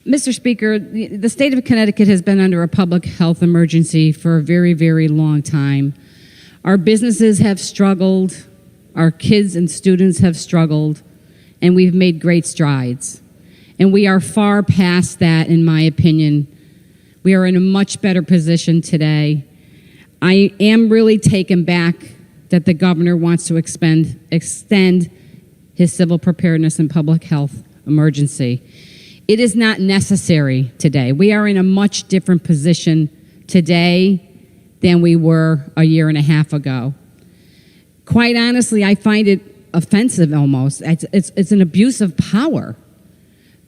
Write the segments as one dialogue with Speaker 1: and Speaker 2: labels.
Speaker 1: Mr. Speaker, the state of Connecticut has been under a public health emergency for a very, very long time. Our businesses have struggled, our kids and students have struggled, and we've made great strides. And we are far past that, in my opinion. We are in a much better position today. I am really taken back that the governor wants to extend his civil preparedness and public health emergency. It is not necessary today. We are in a much different position today than we were a year and a half ago. Quite honestly, I find it offensive almost. It's an abuse of power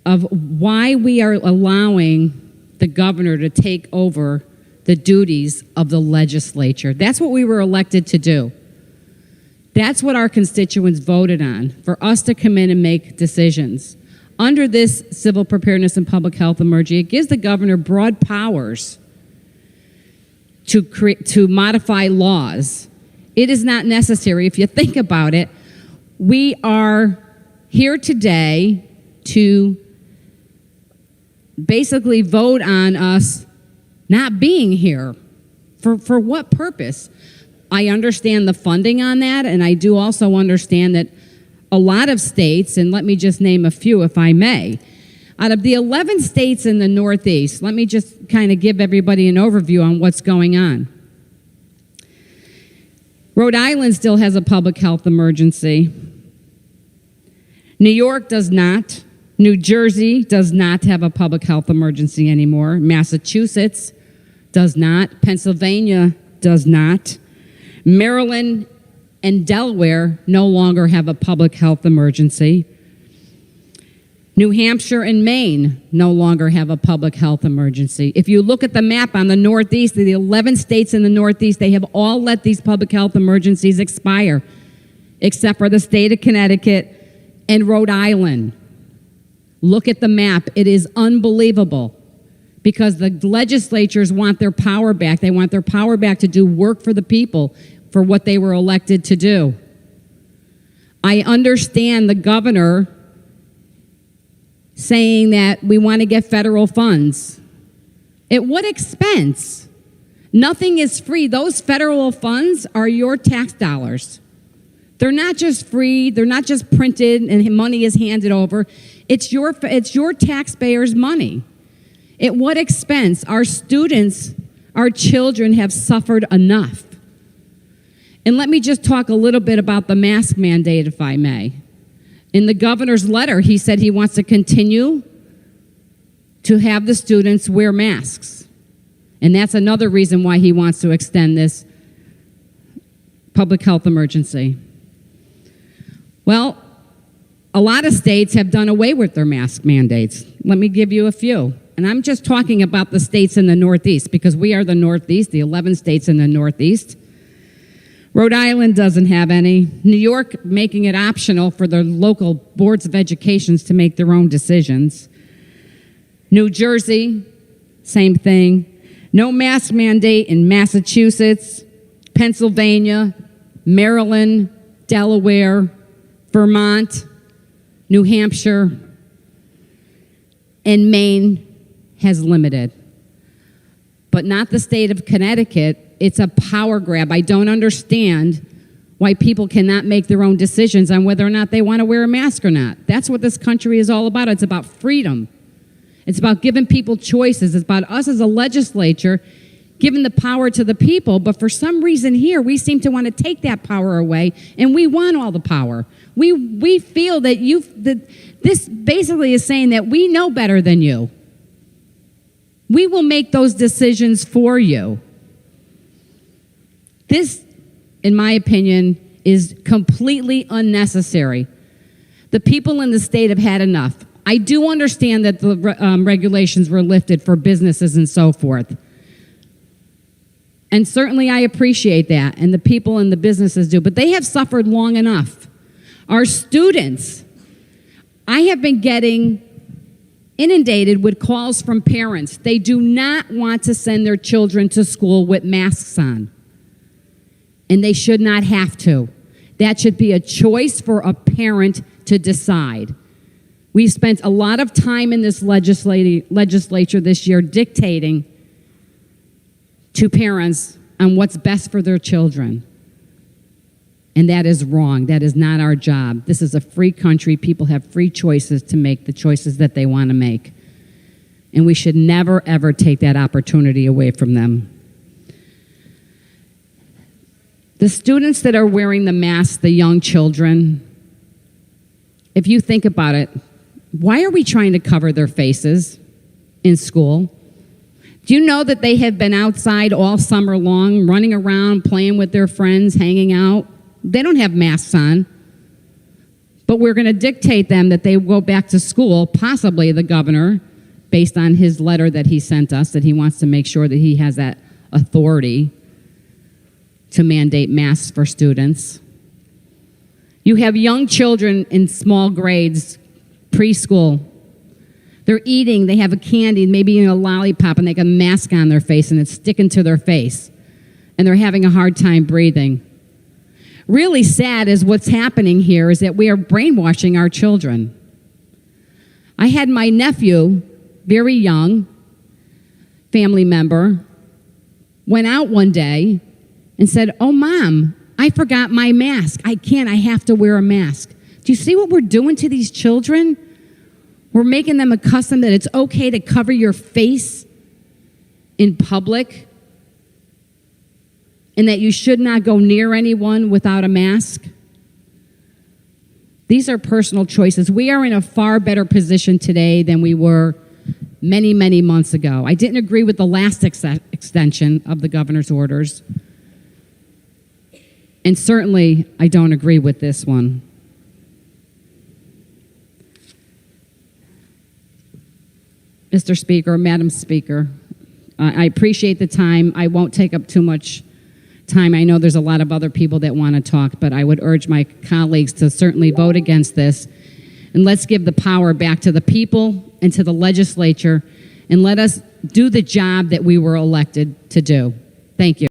Speaker 1: of why we are allowing the governor to take over the duties of the legislature. That's what we were elected to do. That's what our constituents voted on, for us to come in and make decisions. Under this civil preparedness and public health emergency, it gives the governor broad powers to modify laws. It is not necessary. If you think about it, we are here today to basically vote on us not being here. For what purpose? I understand the funding on that, and I do also understand that a lot of states, and let me just name a few if I may, out of the 11 states in the Northeast, let me just kind of give everybody an overview on what's going on. Rhode Island still has a public health emergency. New York does not. New Jersey does not have a public health emergency anymore. Massachusetts does not. Pennsylvania does not. Maryland and Delaware no longer have a public health emergency. New Hampshire and Maine no longer have a public health emergency. If you look at the map on the Northeast, the 11 states in the Northeast, they have all let these public health emergencies expire, except for the state of Connecticut and Rhode Island. Look at the map. It is unbelievable because the legislatures want their power back. They want their power back to do work for the people, for what they were elected to do. I understand the governor saying that we want to get federal funds. At what expense? Nothing is free. Those federal funds are your tax dollars. They're not just free, they're not just printed and money is handed over. It's your taxpayers' money. At what expense? Our students, our children have suffered enough. And let me just talk a little bit about the mask mandate, if I may. In the governor's letter, he said he wants to continue to have the students wear masks. And that's another reason why he wants to extend this public health emergency. Well, a lot of states have done away with their mask mandates. Let me give you a few. And I'm just talking about the states in the Northeast because we are the Northeast, the 11 states in the Northeast. Rhode Island doesn't have any. New York making it optional for their local boards of education to make their own decisions. New Jersey, same thing. No mask mandate in Massachusetts, Pennsylvania, Maryland, Delaware, Vermont, New Hampshire, and Maine has limited. But not the state of Connecticut. It's a power grab. I don't understand why people cannot make their own decisions on whether or not they want to wear a mask or not. That's what this country is all about. It's about freedom. It's about giving people choices. It's about us as a legislature giving the power to the people. But for some reason here, we seem to want to take that power away, and we want all the power. We feel that this basically is saying that we know better than you. We will make those decisions for you. This, in my opinion, is completely unnecessary. The people in the state have had enough. I do understand that the regulations were lifted for businesses and so forth. And certainly I appreciate that, and the people and the businesses do, but they have suffered long enough. Our students, I have been getting inundated with calls from parents. They do not want to send their children to school with masks on. And they should not have to. That should be a choice for a parent to decide. We spent a lot of time in this legislature this year dictating to parents on what's best for their children. And that is wrong. That is not our job. This is a free country. People have free choices to make the choices that they want to make. And we should never, ever take that opportunity away from them. The students that are wearing the masks, the young children, if you think about it, why are we trying to cover their faces in school? Do you know that they have been outside all summer long, running around, playing with their friends, hanging out? They don't have masks on. But we're going to dictate them that they go back to school, possibly the governor, based on his letter that he sent us, that he wants to make sure that he has that authority to mandate masks for students. You have young children in small grades, preschool. They're eating, they have a candy, maybe eating a lollipop, and they got a mask on their face, and it's sticking to their face. And they're having a hard time breathing. Really sad is what's happening here is that we are brainwashing our children. I had my nephew, very young, family member, went out one day and said, "Oh, Mom, I forgot my mask. I have to wear a mask." Do you see what we're doing to these children? We're making them accustomed that it's okay to cover your face in public and that you should not go near anyone without a mask. These are personal choices. We are in a far better position today than we were many, many months ago. I didn't agree with the last extension of the governor's orders. And certainly, I don't agree with this one. Mr. Speaker, Madam Speaker, I appreciate the time. I won't take up too much time. I know there's a lot of other people that want to talk, but I would urge my colleagues to certainly vote against this. And let's give the power back to the people and to the legislature, and let us do the job that we were elected to do. Thank you.